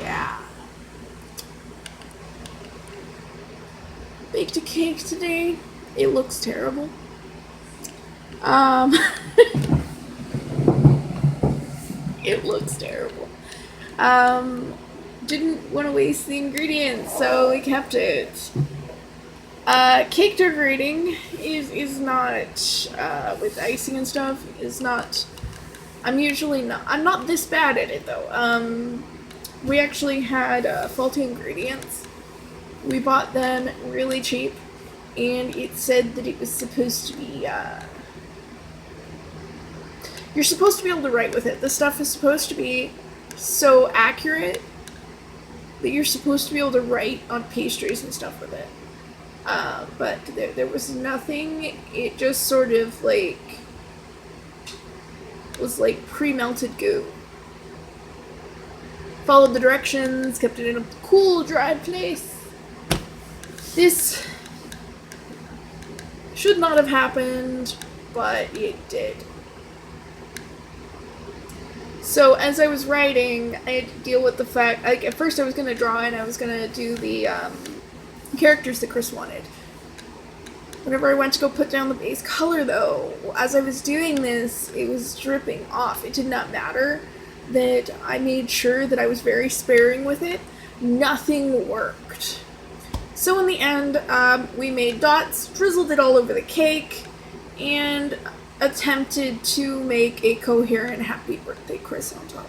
yeah. Baked a cake today. It looks terrible. Um, it looks terrible. Um, didn't want to waste the ingredients, so we kept it. Cake decorating is not with icing and stuff is not. I'm not this bad at it though. We actually had faulty ingredients. We bought them really cheap, and it said that it was supposed to be. You're supposed to be able to write with it. The stuff is supposed to be so accurate that you're supposed to be able to write on pastries and stuff with it. But there was nothing. It just sort of like was like pre-melted goo. Followed the directions, kept it in a cool, dry place. This should not have happened, but it did. So as I was writing, I had to deal with the fact. Like at first, I was gonna draw and I was gonna do the characters that Chris wanted. Whenever I went to go put down the base color, though, as I was doing this, it was dripping off. It did not matter that I made sure that I was very sparing with it. Nothing worked. So in the end, we made dots, drizzled it all over the cake, and attempted to make a coherent happy birthday Chris on top.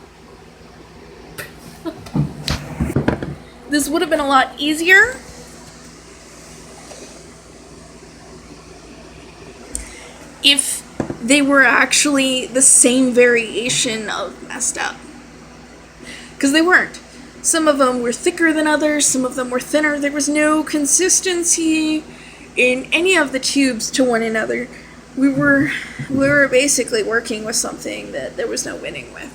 This would have been a lot easier if they were actually the same variation of messed up. Because they weren't. Some of them were thicker than others, some of them were thinner. There was no consistency in any of the tubes to one another. We were basically working with something that there was no winning with.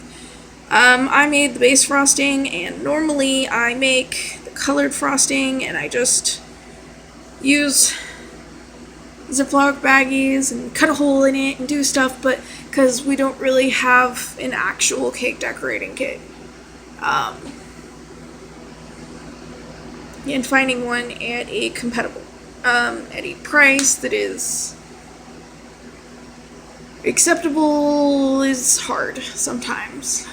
I made the base frosting, and normally I make the colored frosting, and I just use Ziploc baggies and cut a hole in it and do stuff, but because we don't really have an actual cake decorating kit. And finding one at a compatible, at a price that is acceptable is hard sometimes.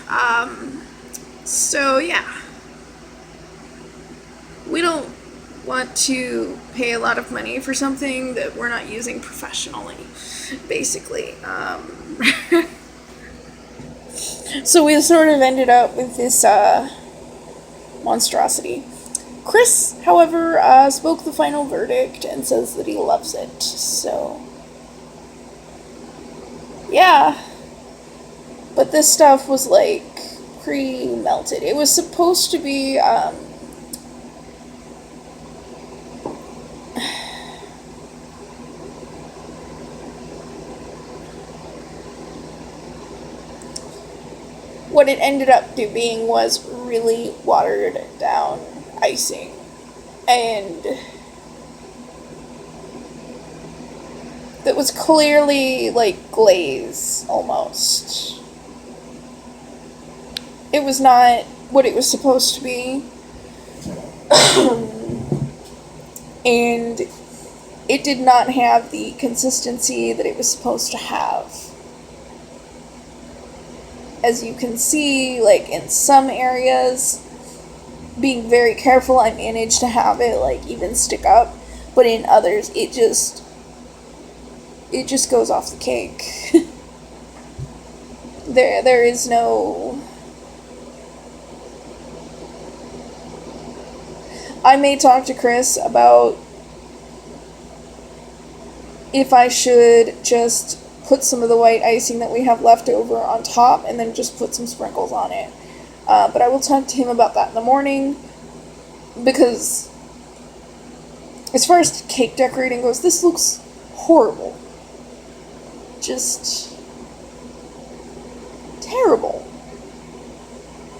So yeah. We don't want to pay a lot of money for something that we're not using professionally, basically. So we sort of ended up with this monstrosity. Chris, however, spoke the final verdict and says that he loves it, so yeah. But this stuff was like pre-melted. It was supposed to be what it ended up being was really watered down icing. And that was clearly like glaze almost. It was not what it was supposed to be. And it did not have the consistency that it was supposed to have. As you can see, like in some areas, being very careful, I managed to have it like even stick up, but in others it just goes off the cake. there is no. I may talk to Chris about if I should just put some of the white icing that we have left over on top and then just put some sprinkles on it. But I will talk to him about that in the morning, because as far as cake decorating goes, this looks horrible. Just terrible.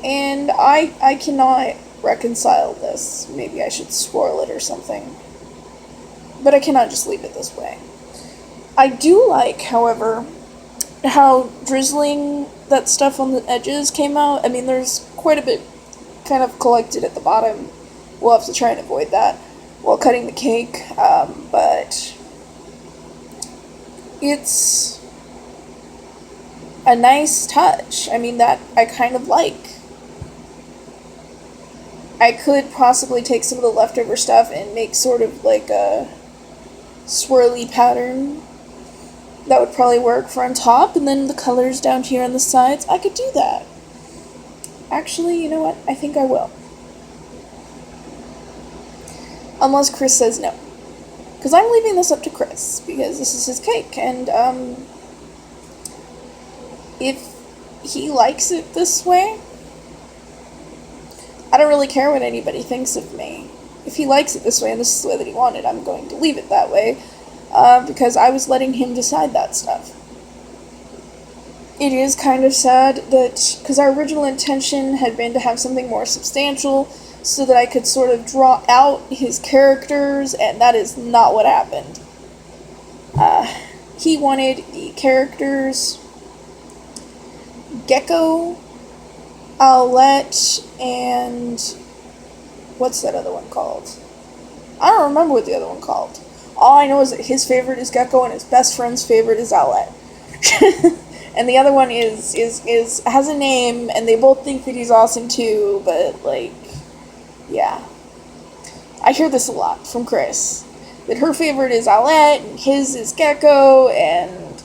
And I cannot reconcile this. Maybe I should swirl it or something. But I cannot just leave it this way. I do like, however, how drizzling that stuff on the edges came out. I mean, there's quite a bit kind of collected at the bottom. We'll have to try and avoid that while cutting the cake, but it's a nice touch. I mean, that I kind of like. I could possibly take some of the leftover stuff and make sort of like a swirly pattern. That would probably work for on top, and then the colors down here on the sides. I could do that. Actually, you know what? I think I will. Unless Chris says no. Because I'm leaving this up to Chris, because this is his cake, and, if he likes it this way, I don't really care what anybody thinks of me. If he likes it this way, and this is the way that he wanted, I'm going to leave it that way, because I was letting him decide that stuff. It is kind of sad that, because our original intention had been to have something more substantial, so that I could sort of draw out his characters, and that is not what happened. He wanted the characters Gecko, Owlette, and what's that other one called? I don't remember what the other one called. All I know is that his favorite is Gecko and his best friend's favorite is Owlette. And the other one is has a name, and they both think that he's awesome too, but like, yeah. I hear this a lot from Chris. That her favorite is Owlette, and his is Gecko, and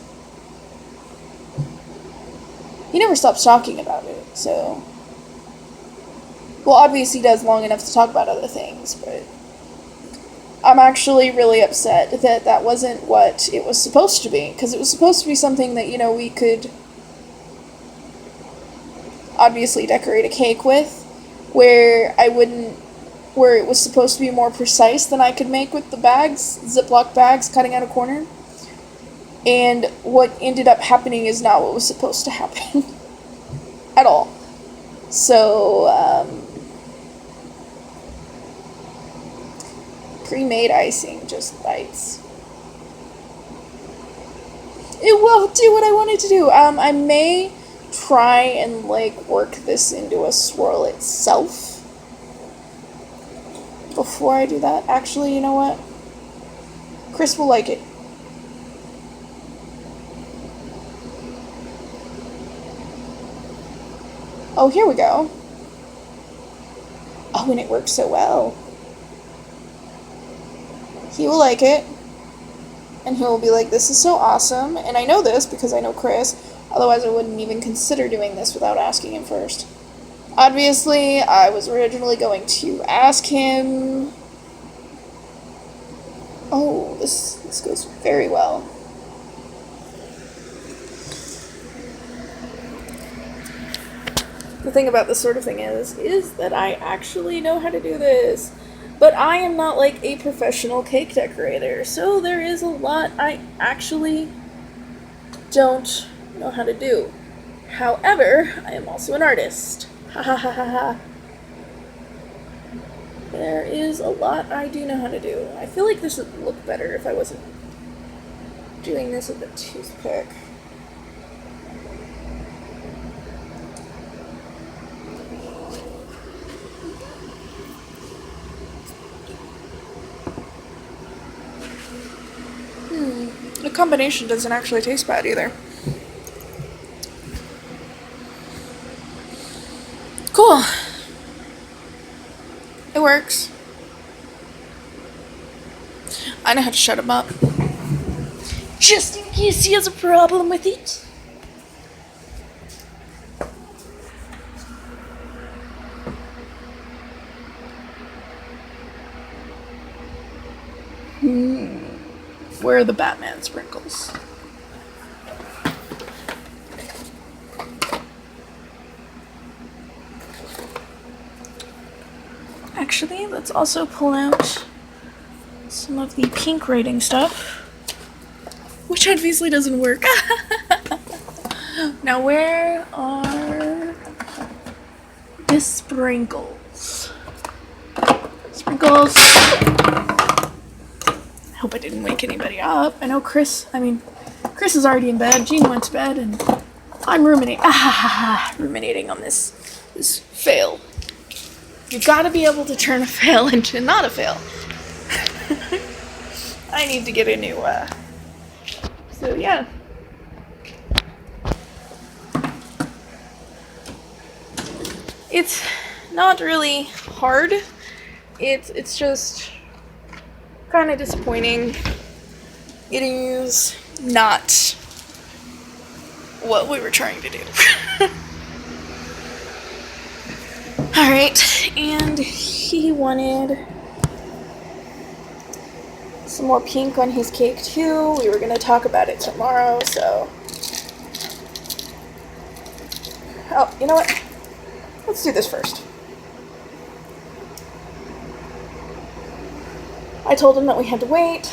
he never stops talking about it, so. Well, obviously he does long enough to talk about other things, but I'm actually really upset that that wasn't what it was supposed to be, because it was supposed to be something that, you know, we could obviously decorate a cake with, where it was supposed to be more precise than I could make with the bags, Ziploc bags cutting out a corner. And what ended up happening is not what was supposed to happen. At all. So, pre-made icing just bites. It won't do what I wanted to do. I may try and, like, work this into a swirl itself before I do that. Actually, you know what? Chris will like it. Oh, here we go. Oh, and it works so well. He will like it. And he will be like, this is so awesome. And I know this because I know Chris. Otherwise, I wouldn't even consider doing this without asking him first. Obviously, I was originally going to ask him. Oh, this goes very well. The thing about this sort of thing is that I actually know how to do this. But I am not like a professional cake decorator, so there is a lot I actually don't know how to do. However, I am also an artist. Ha ha ha ha ha. There is a lot I do know how to do. I feel like this would look better if I wasn't doing this with a toothpick. The combination doesn't actually taste bad either. Cool. It works. I know how to shut him up. Just in case he has a problem with it. Where are the Batman sprinkles? Actually, let's also pull out some of the pink writing stuff, which obviously doesn't work. Now, where are the sprinkles? Sprinkles. I hope I didn't wake anybody up. I know Chris is already in bed. Jean went to bed, and I'm ruminating on this fail. You gotta be able to turn a fail into not a fail. I need to get a new, so yeah. It's not really hard. It's just kind of disappointing. It is not what we were trying to do. Alright, and he wanted some more pink on his cake too. We were going to talk about it tomorrow, so... Oh, you know what? Let's do this first. I told him that we had to wait.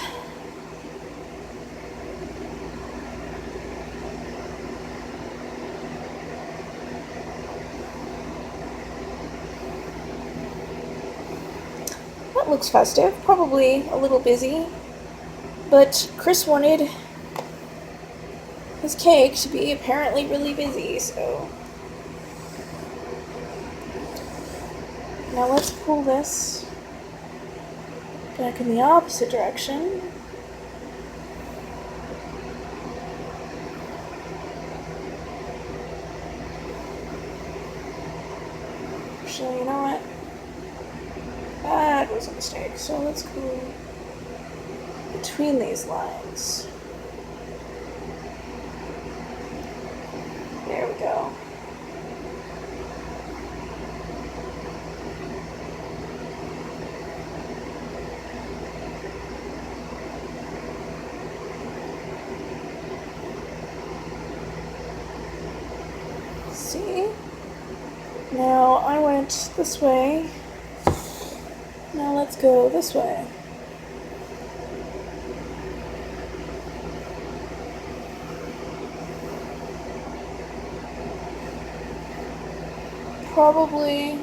That looks festive, probably a little busy, but Chris wanted his cake to be apparently really busy, so... Now let's pull this back in the opposite direction. Actually, you know what? That was a mistake. So let's go between these lines. There we go. See? Now I went this way. Now let's go this way. Probably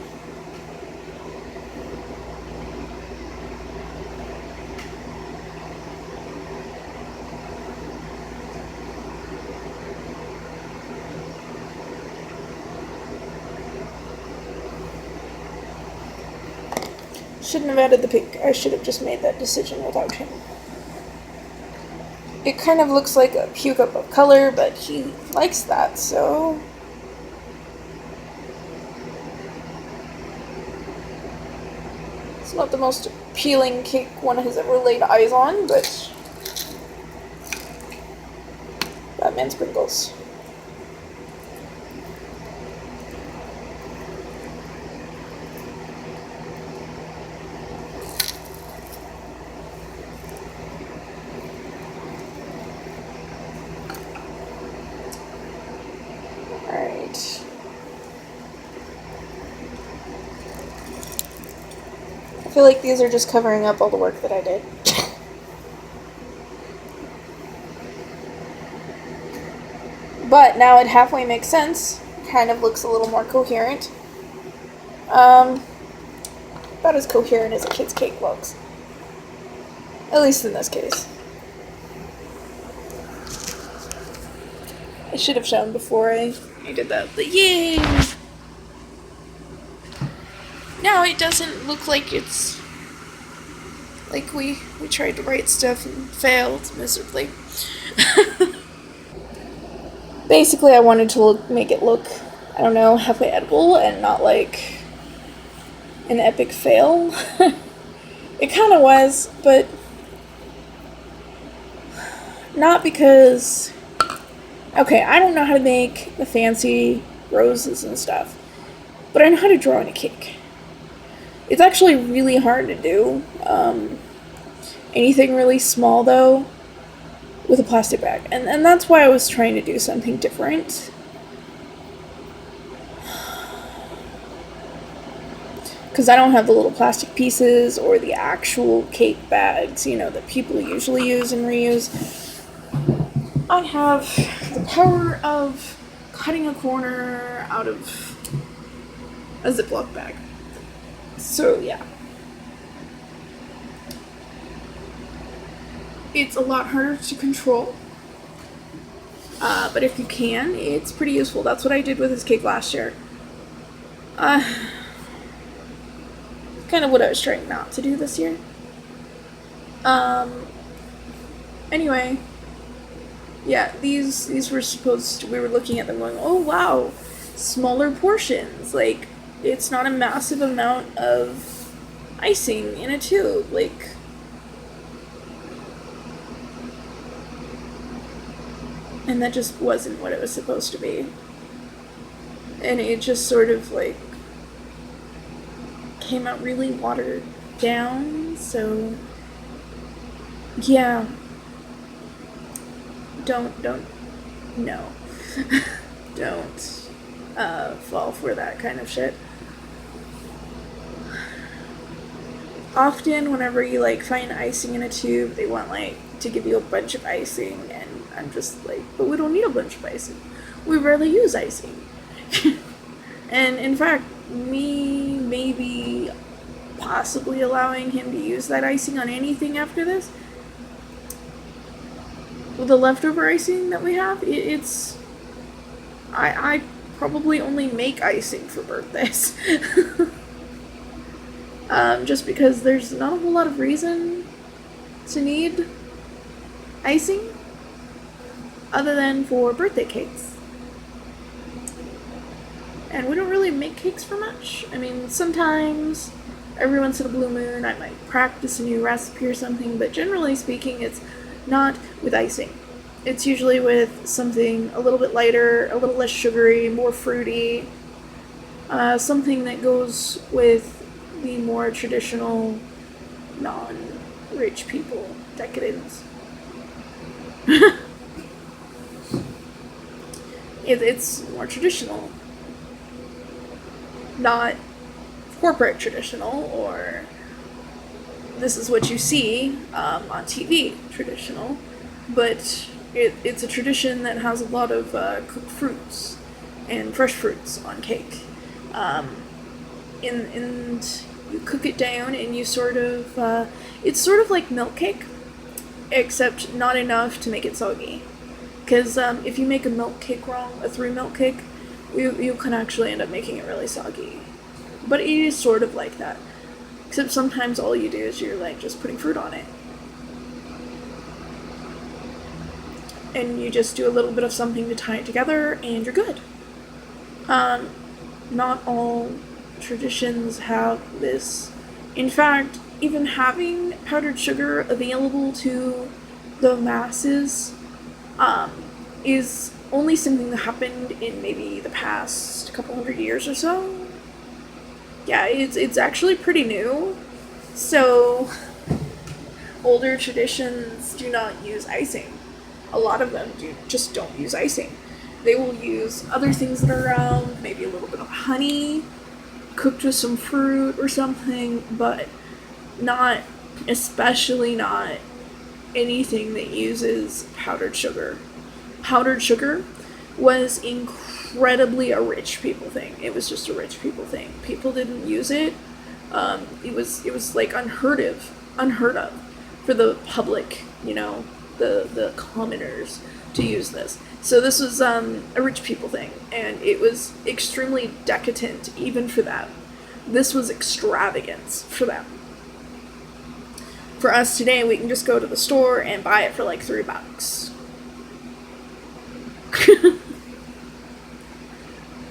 shouldn't have added the pink. I should have just made that decision without him. It kind of looks like a puke up of color, but he likes that, so... It's not the most appealing cake one has ever laid eyes on, but... Batman sprinkles. Alright. I feel like these are just covering up all the work that I did. But now it halfway makes sense. Kind of looks a little more coherent. About as coherent as a kid's cake looks. At least in this case. I should have shown before I did that, but yay! Now it doesn't look like it's... like we tried to write stuff and failed miserably. Basically, I wanted to make it look, I don't know, halfway edible and not like an epic fail. It kind of was, but not because... Okay, I don't know how to make the fancy roses and stuff, but I know how to draw on a cake. It's actually really hard to do. Anything really small, though, with a plastic bag. And that's why I was trying to do something different. Because I don't have the little plastic pieces or the actual cake bags, you know, that people usually use and reuse. I have the power of cutting a corner out of a Ziploc bag. So, yeah. It's a lot harder to control. But if you can, it's pretty useful. That's what I did with this cake last year. kind of what I was trying not to do this year. Um, anyway, yeah, these were supposed to, we were looking at them going, oh wow, smaller portions. Like, it's not a massive amount of icing in a tube. Like, and that just wasn't what it was supposed to be. And it just sort of like came out really watered down. So yeah, don't no, don't fall for that kind of shit. Often, whenever you like find icing in a tube, they want like to give you a bunch of icing, and I'm just like, but we don't need a bunch of icing. We rarely use icing. And in fact, me maybe possibly allowing him to use that icing on anything after this, with the leftover icing that we have, it's I probably only make icing for birthdays. Just because there's not a whole lot of reason to need icing other than for birthday cakes. And we don't really make cakes for much. I mean, sometimes, every once in a blue moon, I might practice a new recipe or something, but generally speaking, it's not with icing. It's usually with something a little bit lighter, a little less sugary, more fruity, something that goes with the more traditional, non-rich people decadence. It's more traditional, not corporate traditional, or this is what you see on TV traditional, but it's a tradition that has a lot of cooked fruits and fresh fruits on cake. And you cook it down, and you sort of, it's sort of like milk cake, except not enough to make it soggy. Because if you make a milk cake wrong, a 3 milk cake, you can actually end up making it really soggy. But it is sort of like that. Except sometimes all you do is you're like just putting fruit on it. And you just do a little bit of something to tie it together, and you're good. Not all traditions have this. In fact, even having powdered sugar available to the masses is only something that happened in maybe the past couple hundred years or so. Yeah, it's actually pretty new. So, older traditions do not use icing. A lot of them just don't use icing. They will use other things that are around, maybe a little bit of honey, cooked with some fruit or something, but not, especially not anything that uses powdered sugar. Powdered sugar was incredibly a rich people thing. It was just a rich people thing. People didn't use it. It was like unheard of for the public, the commoners to use this. So this was a rich people thing, and it was extremely decadent even for them. This was extravagance for them. For us today, we can just go to the store and buy it for like $3.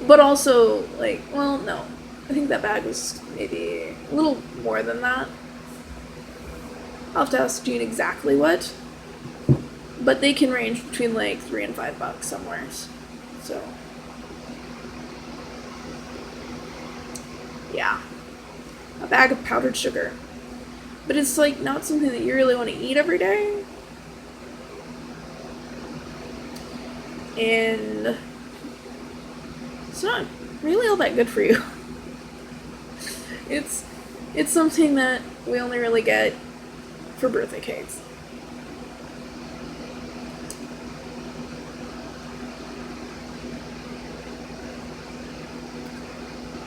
But also, like, well, no. I think that bag was maybe a little more than that. I'll have to ask Jean exactly what. But they can range between like $3 and $5 somewhere. So, yeah. A bag of powdered sugar. But it's like not something that you really want to eat every day. And it's not really all that good for you. It's something that we only really get for birthday cakes.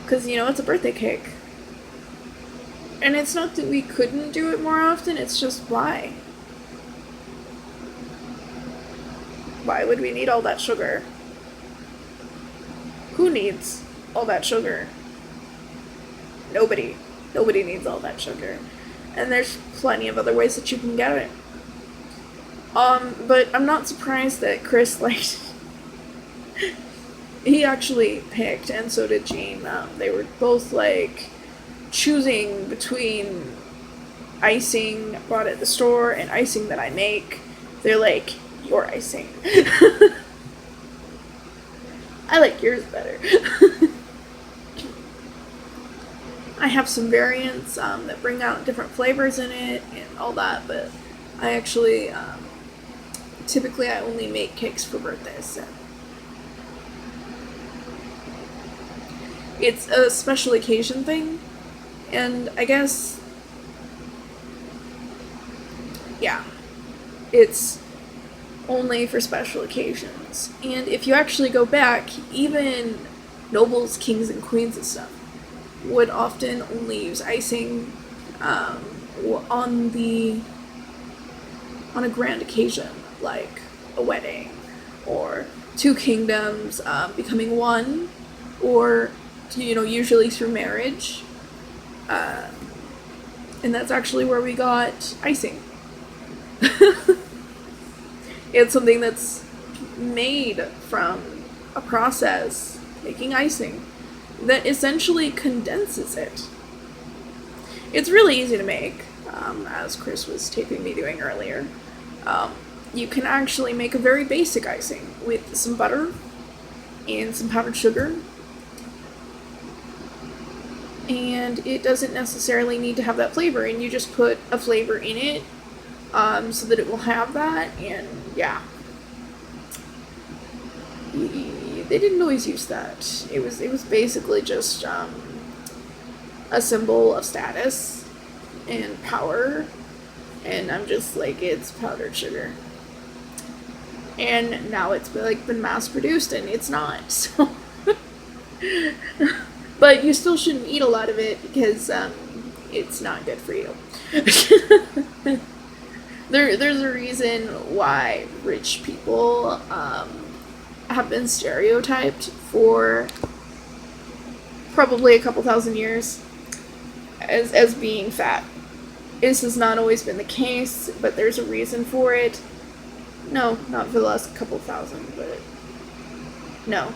Because, it's a birthday cake. And it's not that we couldn't do it more often, it's just why? Why would we need all that sugar? Who needs all that sugar? Nobody. Nobody needs all that sugar. And there's plenty of other ways that you can get it. But I'm not surprised that Chris, like, he actually picked, and so did Jean. They were both, like, choosing between icing bought at the store and icing that I make. They're like, your icing. I like yours better. I have some variants that bring out different flavors in it and all that, but I actually, typically I only make cakes for birthdays, so. It's a special occasion thing, and I guess, yeah, it's only for special occasions. And if you actually go back, even nobles, kings, and queens and stuff would often only use icing on a grand occasion, like a wedding or two kingdoms becoming one, or usually through marriage, and that's actually where we got icing. It's something that's made from a process making icing that essentially condenses it. It's really easy to make, as Chris was taping me doing earlier. You can actually make a very basic icing with some butter and some powdered sugar. And it doesn't necessarily need to have that flavor, and you just put a flavor in it so that it will have that, and yeah. They didn't always use that. It was basically just a symbol of status and power, and I'm just like, it's powdered sugar. And now it's been mass produced, and it's not. So, but you still shouldn't eat a lot of it because it's not good for you. There's a reason why rich people have been stereotyped for probably a couple thousand years as being fat. This has not always been the case, but there's a reason for it. No, not for the last couple thousand, but no,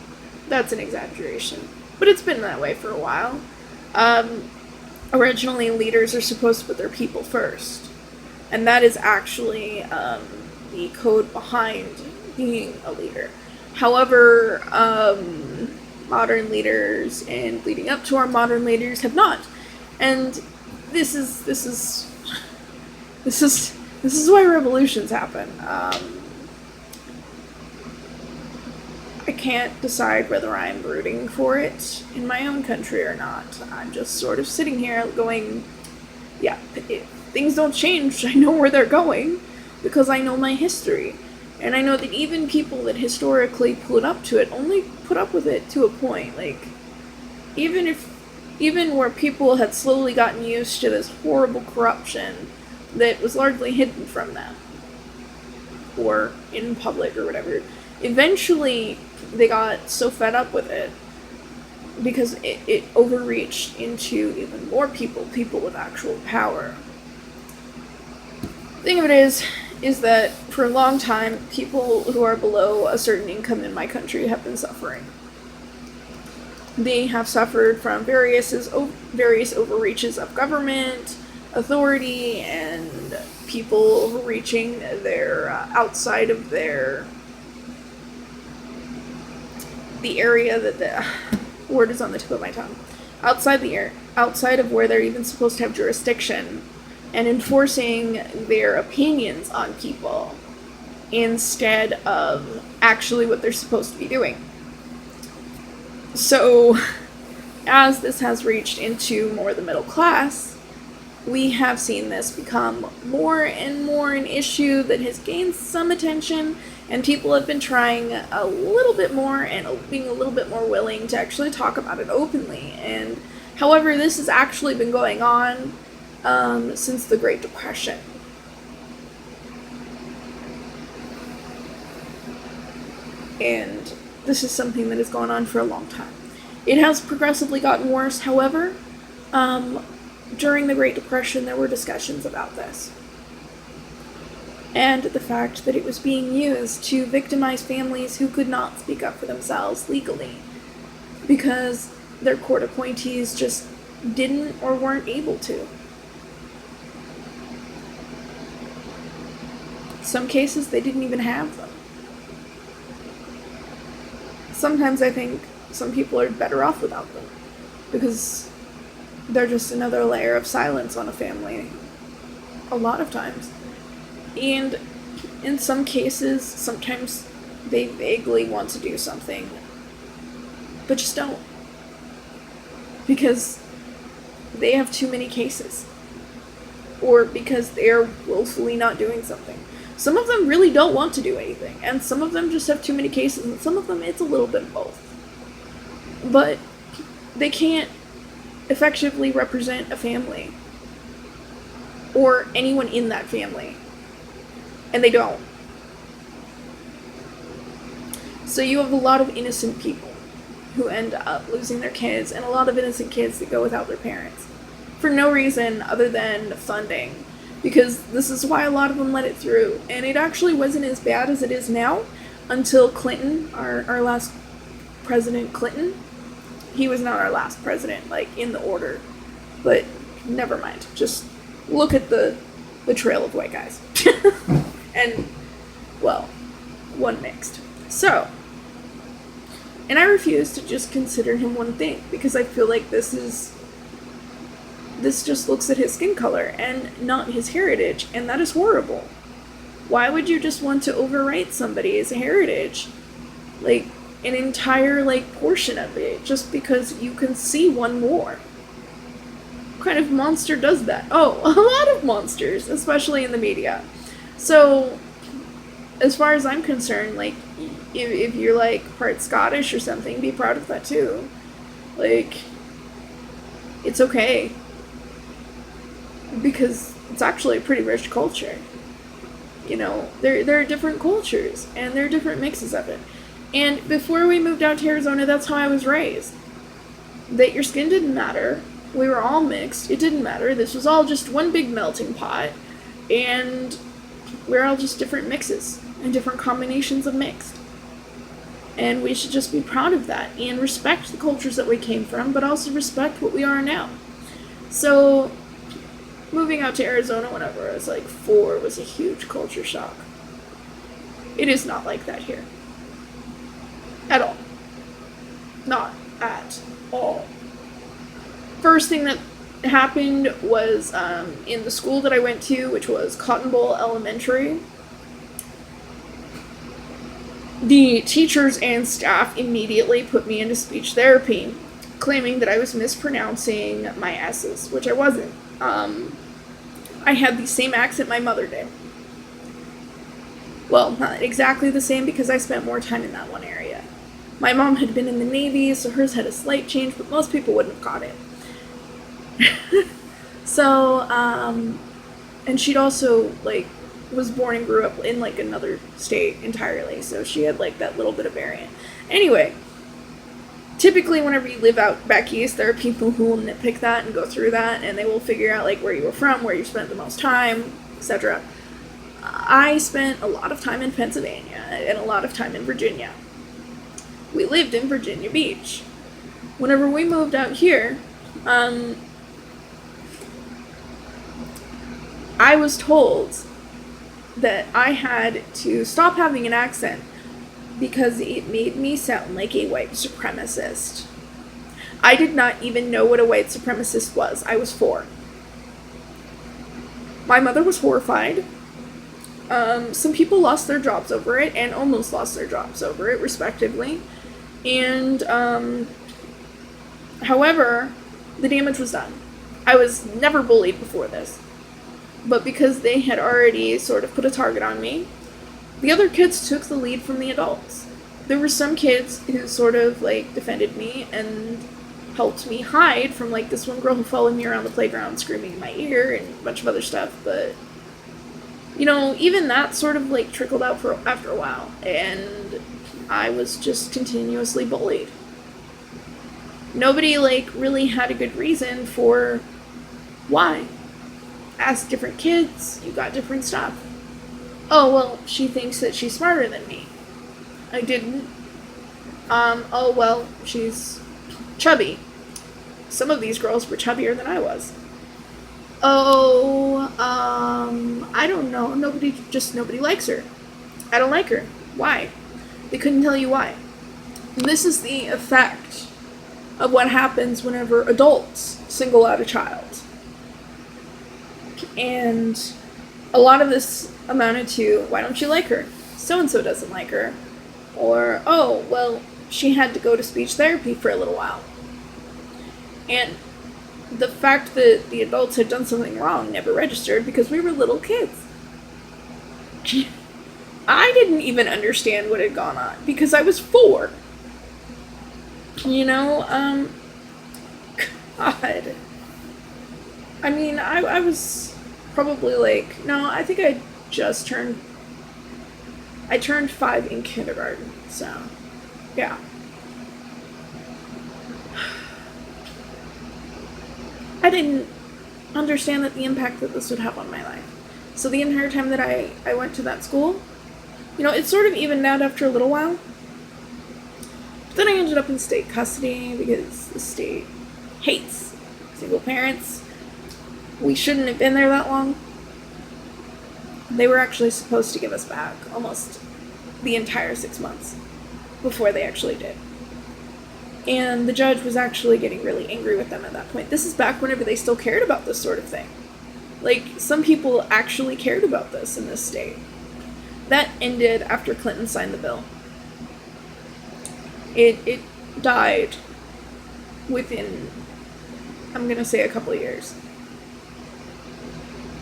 that's an exaggeration. But it's been that way for a while. Originally, leaders are supposed to put their people first, and that is actually the code behind being a leader. However, modern leaders and leading up to our modern leaders have not, and this is why revolutions happen. I can't decide whether I'm rooting for it in my own country or not. I'm just sort of sitting here going, yeah, if things don't change, I know where they're going because I know my history. And I know that even people that historically put up to it only put up with it to a point. Like, even where people had slowly gotten used to this horrible corruption that was largely hidden from them, or in public or whatever, eventually they got so fed up with it because it overreached into even more people with actual power. The thing of it is that for a long time, people who are below a certain income in my country have been suffering. They have suffered from various overreaches of government, authority, and people overreaching their outside of the area that the word is on the tip of my tongue. Outside of where they're even supposed to have jurisdiction, and enforcing their opinions on people instead of actually what they're supposed to be doing. So, as this has reached into more the middle class, we have seen this become more and more an issue that has gained some attention, and people have been trying a little bit more and being a little bit more willing to actually talk about it openly. And however, this has actually been going on since the Great Depression. And this is something that has gone on for a long time. It has progressively gotten worse, however. during the Great Depression, there were discussions about this. And the fact that it was being used to victimize families who could not speak up for themselves legally because their court appointees just didn't or weren't able to. Some cases, they didn't even have them. Sometimes I think some people are better off without them because they're just another layer of silence on a family a lot of times. And in some cases, sometimes they vaguely want to do something, but just don't. Because they have too many cases. Or because they're willfully not doing something. Some of them really don't want to do anything, and some of them just have too many cases, and some of them it's a little bit of both. But they can't effectively represent a family. Or anyone in that family. And they don't. So you have a lot of innocent people who end up losing their kids, and a lot of innocent kids that go without their parents. For no reason other than funding. Because this is why a lot of them let it through. And it actually wasn't as bad as it is now until Clinton, our last President Clinton. He was not our last president, like, in the order. But never mind. Just look at the trail of white guys. And, well, one mixed. So, and I refuse to just consider him one thing, because I feel like this just looks at his skin color and not his heritage, and that is horrible. Why would you just want to overwrite somebody's heritage? Like, an entire, like, portion of it, just because you can see one more? What kind of monster does that? Oh, a lot of monsters, especially in the media. So, as far as I'm concerned, like, if you're, like, part Scottish or something, be proud of that, too. Like, it's okay. Because it's actually a pretty rich culture. You know, there are different cultures, and there are different mixes of it. And before we moved out to Arizona, that's how I was raised. That your skin didn't matter. We were all mixed. It didn't matter. This was all just one big melting pot. And we're all just different mixes and different combinations of mixed. And we should just be proud of that and respect the cultures that we came from, but also respect what we are now. So, moving out to Arizona whenever I was like 4 was a huge culture shock. It is not like that here. At all. Not at all. First thing that happened was in the school that I went to, which was Cotton Bowl Elementary. The teachers and staff immediately put me into speech therapy, claiming that I was mispronouncing my S's, which I wasn't. I had the same accent my mother did. Well, not exactly the same, because I spent more time in that one area. My mom had been in the Navy, so hers had a slight change, but most people wouldn't have caught it. So, and she'd also, like, was born and grew up in, like, another state entirely, so she had, like, that little bit of variant. Anyway, typically whenever you live out back east, there are people who will nitpick that and go through that, and they will figure out, like, where you were from, where you spent the most time, etc. I spent a lot of time in Pennsylvania and a lot of time in Virginia. We lived in Virginia Beach. Whenever we moved out here, I was told that I had to stop having an accent because it made me sound like a white supremacist. I did not even know what a white supremacist was. I was 4. My mother was horrified. Some people lost their jobs over it and almost lost their jobs over it, respectively. And, however, the damage was done. I was never bullied before this. But because they had already sort of put a target on me, the other kids took the lead from the adults. There were some kids who sort of, like, defended me and helped me hide from, like, this one girl who followed me around the playground screaming in my ear and a bunch of other stuff, but, you know, even that sort of, like, trickled out after a while, and I was just continuously bullied. Nobody, like, really had a good reason for Why? Ask different kids, you got different stuff. Oh, well, she thinks that she's smarter than me. I didn't. Oh, well, she's chubby. Some of these girls were chubbier than I was. Oh, I don't know. Nobody likes her. I don't like her. Why? They couldn't tell you why. And this is the effect of what happens whenever adults single out a child. And a lot of this amounted to, why don't you like her? So-and-so doesn't like her. Or, oh, well, she had to go to speech therapy for a little while. And the fact that the adults had done something wrong never registered because we were little kids. I didn't even understand what had gone on because I was 4. God. I mean, I was probably like, no, I think I turned 5 in kindergarten, so, yeah. I didn't understand that the impact that this would have on my life. So the entire time that I went to that school, it sort of evened out after a little while. But then I ended up in state custody because the state hates single parents. We shouldn't have been there that long. They were actually supposed to give us back almost the entire 6 months before they actually did. And the judge was actually getting really angry with them at that point. This is back whenever they still cared about this sort of thing. Like, some people actually cared about this in this state. That ended after Clinton signed the bill. It died within, I'm gonna say, a couple of years.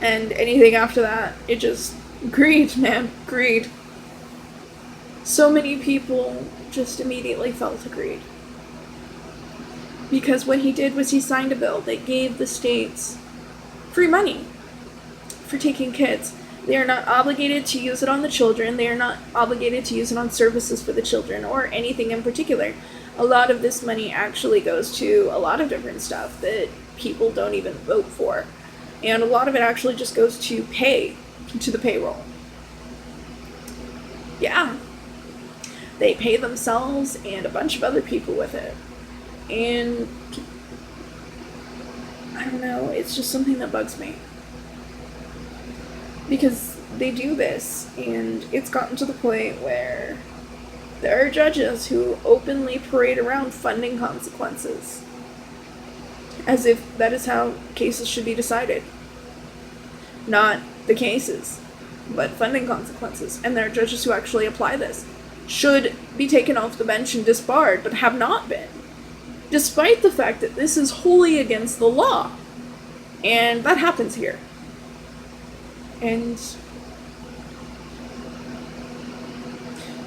And anything after that, it just, greed, man, greed. So many people just immediately fell to greed. Because what he did was he signed a bill that gave the states free money for taking kids. They are not obligated to use it on the children. They are not obligated to use it on services for the children or anything in particular. A lot of this money actually goes to a lot of different stuff that people don't even vote for. And a lot of it actually just goes to the payroll. Yeah. They pay themselves and a bunch of other people with it. And I don't know, it's just something that bugs me. Because they do this, and it's gotten to the point where there are judges who openly parade around funding consequences. As if that is how cases should be decided. Not the cases, but funding consequences. And there are judges who actually apply this. Should be taken off the bench and disbarred, but have not been. Despite the fact that this is wholly against the law. And that happens here. And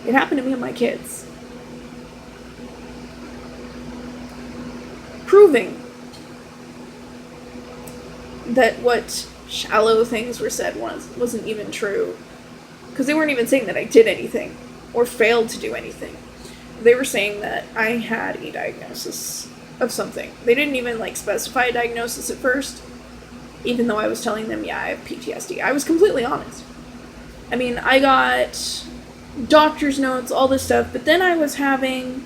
it happened to me and my kids. Proving that what shallow things were said wasn't even true. Because they weren't even saying that I did anything or failed to do anything. They were saying that I had a diagnosis of something. They didn't even specify a diagnosis at first, even though I was telling them, yeah, I have PTSD. I was completely honest. I mean, I got doctor's notes, all this stuff, but then I was having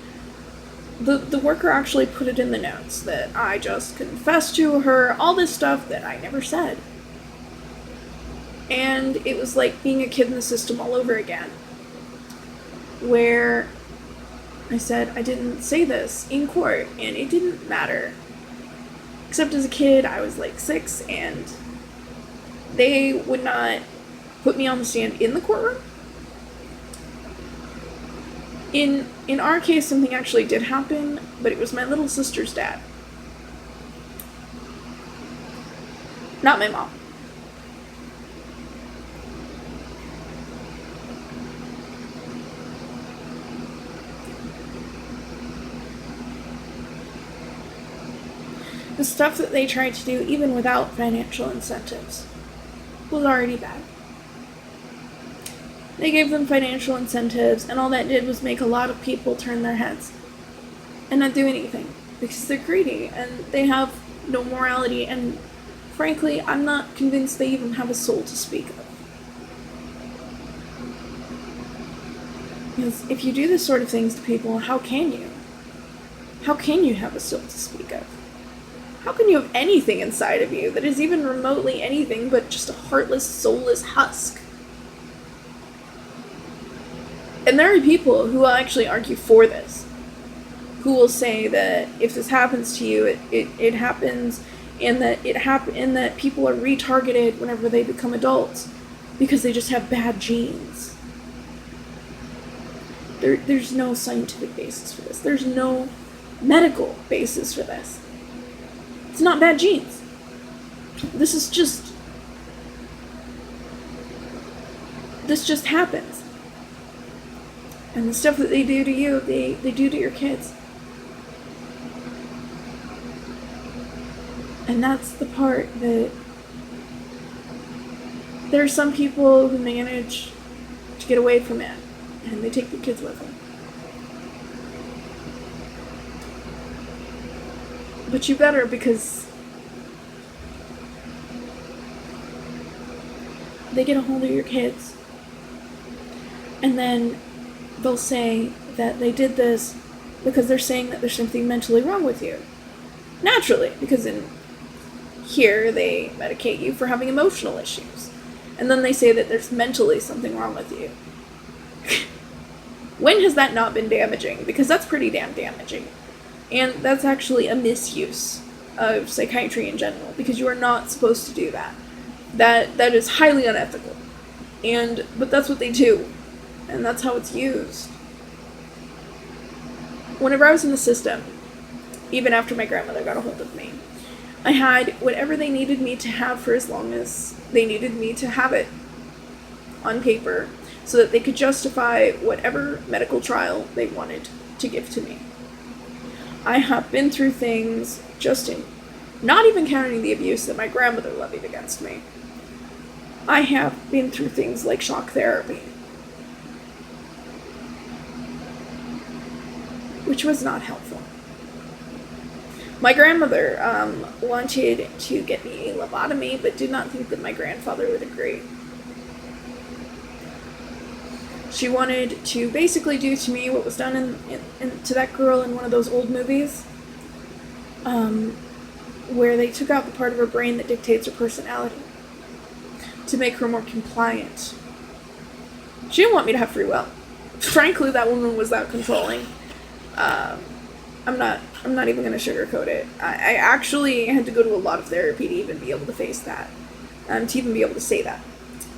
the worker actually put it in the notes that I just confessed to her all this stuff that I never said. And it was like being a kid in the system all over again, where I said I didn't say this in court, and it didn't matter. Except as a kid, I was 6, and they would not put me on the stand in the courtroom. In our case, something actually did happen, but it was my little sister's dad. Not my mom. The stuff that they tried to do, even without financial incentives, was already bad. They gave them financial incentives, and all that did was make a lot of people turn their heads and not do anything, because they're greedy, and they have no morality, and frankly, I'm not convinced they even have a soul to speak of. Because if you do this sort of things to people, how can you? How can you have a soul to speak of? How can you have anything inside of you that is even remotely anything but just a heartless, soulless husk? And there are people who will actually argue for this, who will say that if this happens to you, it happens, and that people are retargeted whenever they become adults because they just have bad genes. There's no scientific basis for this. There's no medical basis for this. It's not bad genes. This just happens. And the stuff that they do to you, they do to your kids. And that's the part that there are some people who manage to get away from it, and they take their kids with them. But you better, because they get a hold of your kids, and then they'll say that they did this because they're saying that there's something mentally wrong with you. Naturally, because in here they medicate you for having emotional issues. And then they say that there's mentally something wrong with you. When has that not been damaging? Because that's pretty damn damaging. And that's actually a misuse of psychiatry in general, because you are not supposed to do that. That is highly unethical. But that's what they do. And that's how it's used. Whenever I was in the system, even after my grandmother got a hold of me, I had whatever they needed me to have for as long as they needed me to have it on paper, so that they could justify whatever medical trial they wanted to give to me. I have been through things, not even counting the abuse that my grandmother levied against me. I have been through things like shock therapy, which was not helpful. My grandmother wanted to get me a lobotomy, but did not think that my grandfather would agree. She wanted to basically do to me what was done to that girl in one of those old movies, where they took out the part of her brain that dictates her personality to make her more compliant. She didn't want me to have free will. Frankly, that woman was that controlling. I'm not even going to sugarcoat it. I actually had to go to a lot of therapy to even be able to face that, to even be able to say that.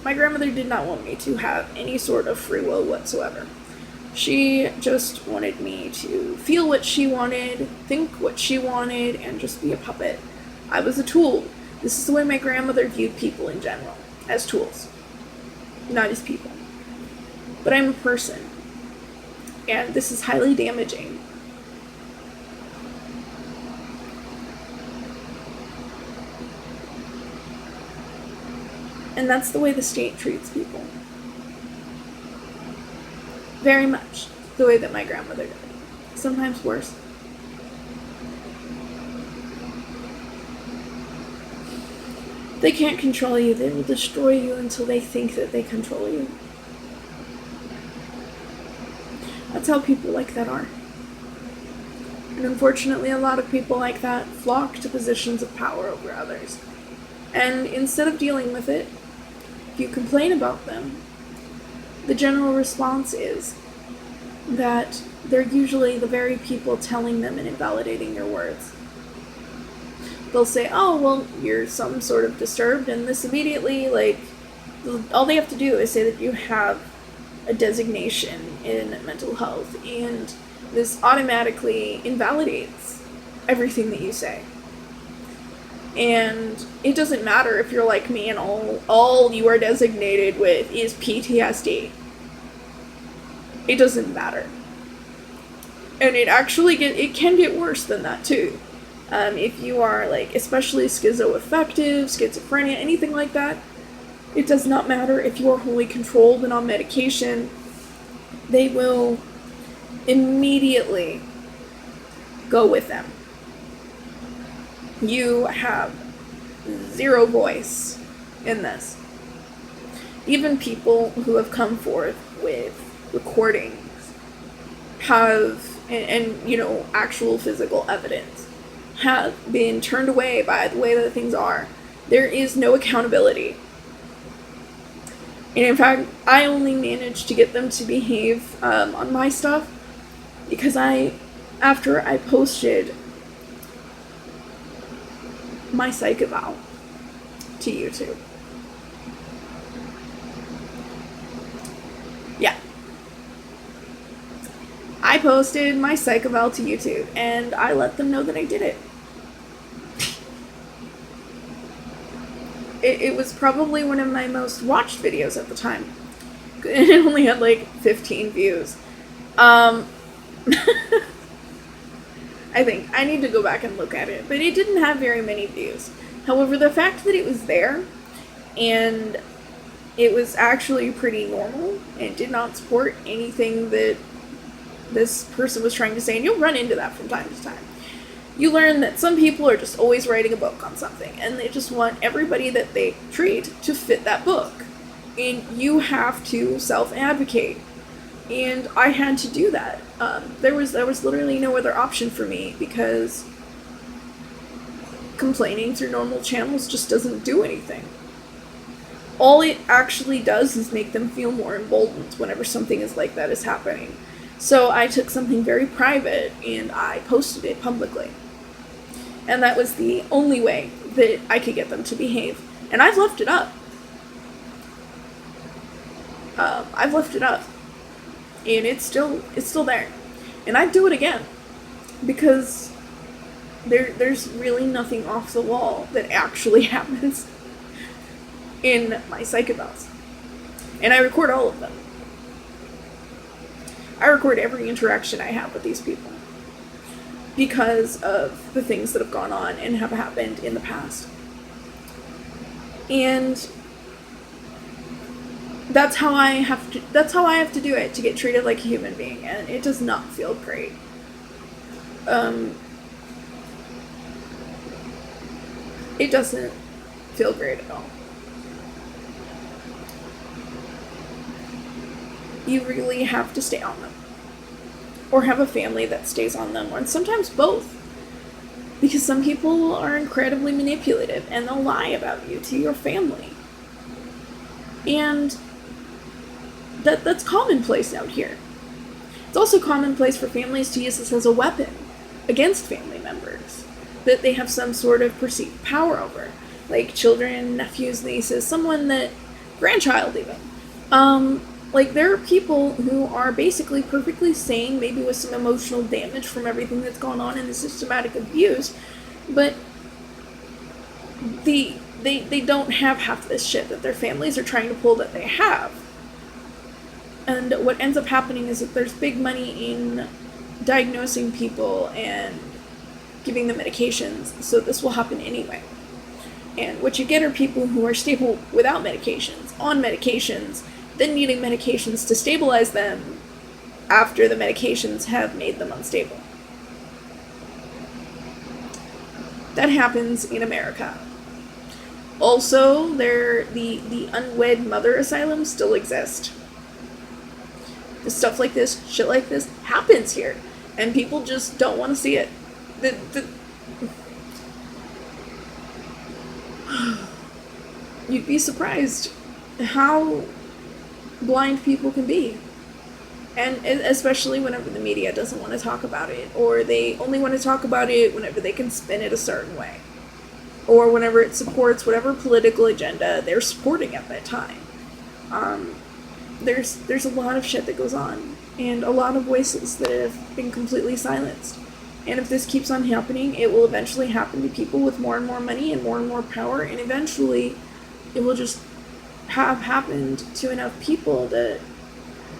My grandmother did not want me to have any sort of free will whatsoever. She just wanted me to feel what she wanted, think what she wanted, and just be a puppet. I was a tool. This is the way my grandmother viewed people in general, as tools, not as people. But I'm a person, and this is highly damaging. And that's the way the state treats people. Very much the way that my grandmother did. Sometimes worse. They can't control you. They will destroy you until they think that they control you. That's how people like that are. And unfortunately, a lot of people like that flock to positions of power over others. And instead of dealing with it, if you complain about them, the general response is that they're usually the very people telling them and invalidating your words. They'll say, oh, well, you're some sort of disturbed, and this immediately, all they have to do is say that you have a designation in mental health, and this automatically invalidates everything that you say. And it doesn't matter if you're like me and all you are designated with is PTSD. It doesn't matter. And it can get worse than that too. If you are especially schizoaffective, schizophrenia, anything like that, it does not matter if you are wholly controlled and on medication. They will immediately go with them. You have zero voice in this. Even people who have come forth with recordings have, and you know, actual physical evidence, have been turned away by the way that things are. There is no accountability. And in fact, I only managed to get them to behave on my stuff because after I posted my psych eval to YouTube. Yeah. I posted my psych eval to YouTube, and I let them know that I did it. It was probably one of my most watched videos at the time. It only had like 15 views. I think. I need to go back and look at it. But it didn't have very many views. However, the fact that it was there, and it was actually pretty normal, and did not support anything that this person was trying to say, and you'll run into that from time to time. You learn that some people are just always writing a book on something, and they just want everybody that they treat to fit that book. And you have to self-advocate. And I had to do that. There was literally no other option for me, because complaining through normal channels just doesn't do anything. All it actually does is make them feel more emboldened whenever something is like that is happening. So I took something very private and I posted it publicly. And that was the only way that I could get them to behave. And I've left it up. I've left it up. And it's still there. And I'd do it again. Because there's really nothing off the wall that actually happens in my psych evals. And I record all of them. I record every interaction I have with these people because of the things that have gone on and have happened in the past. And that's how I have to do it, to get treated like a human being, and it does not feel great. It doesn't feel great at all. You really have to stay on them. Or have a family that stays on them, or sometimes both. Because some people are incredibly manipulative, and they'll lie about you to your family. And that's commonplace out here. It's also commonplace for families to use this as a weapon against family members that they have some sort of perceived power over. Like children, nephews, nieces, grandchild even. Like, there are people who are basically perfectly sane, maybe with some emotional damage from everything that's gone on in the systematic abuse, but they don't have half this shit that their families are trying to pull that they have. And what ends up happening is that there's big money in diagnosing people and giving them medications, so this will happen anyway. And what you get are people who are stable without medications, on medications, then needing medications to stabilize them after the medications have made them unstable. That happens in America. Also, the unwed mother asylums still exist. The stuff like this, shit like this, happens here. And people just don't want to see it. You'd be surprised how blind people can be. And especially whenever the media doesn't want to talk about it, or they only want to talk about it whenever they can spin it a certain way, or whenever it supports whatever political agenda they're supporting at that time. There's a lot of shit that goes on, and a lot of voices that have been completely silenced. And if this keeps on happening, it will eventually happen to people with more and more money and more power, and eventually it will just have happened to enough people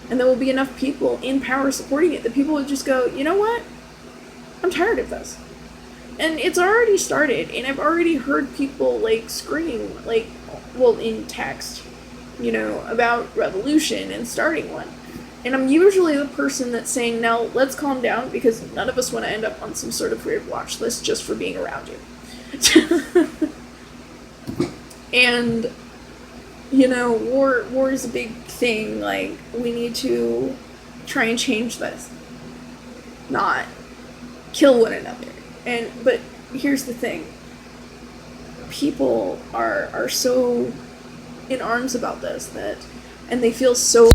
and there will be enough people in power supporting it that people would just go, you know what? I'm tired of this. And it's already started, and I've already heard people scream, in text, about revolution and starting one. And I'm usually the person that's saying, now let's calm down, because none of us want to end up on some sort of weird watch list just for being around you. And war is a big thing. Like, we need to try and change this, not kill one another. But here's the thing: people are so in arms about this, and they feel so